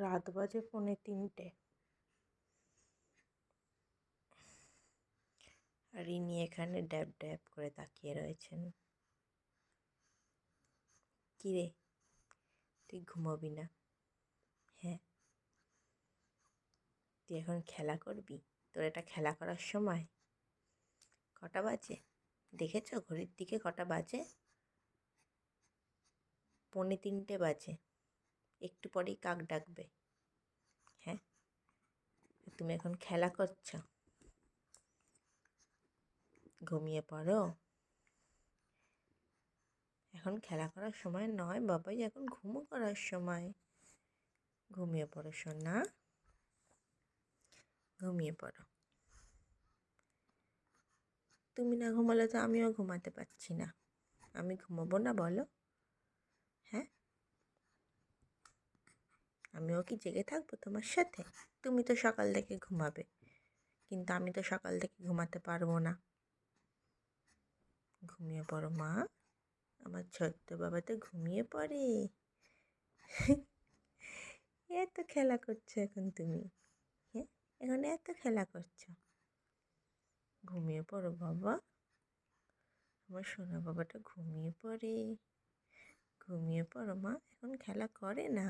রাত বাজে 2:45। আর ইনি এখানে ড্যাব ড্যাব করে তাকিয়ে রয়েছেন। কিরে, তুই ঘুমাবি না? হ্যাঁ, তুই এখন খেলা করবি? তোর এটা খেলা করার সময়? কটা বাজে দেখেছ ঘড়ির দিকে? কটা বাজে? 2:45 বাজে। একটু পরেই কাক ডাকবে। হ্যাঁ, তুমি এখন খেলা করছো? ঘুমিয়ে পড়ো। এখন খেলা করার সময় নয় বাবাই, এখন ঘুমো করার সময়। ঘুমিয়ে পড়ো সোনা, ঘুমিয়ে পড়ো। তুমি না ঘুমালে তো আমিও ঘুমাতে পারছি না। আমি ঘুমাবো না বলো? হ্যাঁ, আমিও কি জেগে থাকবো তোমার সাথে? তুমি তো সকাল থেকে ঘুমাবে, কিন্তু আমি তো সকাল থেকে ঘুমাতে পারবো না। ঘুমিয়ে পড়ো মা, আমার ছোট্ট বাবা তো ঘুমিয়ে পড়ে। এত খেলা করছো এখন তুমি? হ্যাঁ, এখন এত খেলা করছো? ঘুমিয়ে পড়ো বাবা, আমার সোনা বাবাটা ঘুমিয়ে পড়ে। ঘুমিয়ে পড়ো মা, এখন খেলা করে না।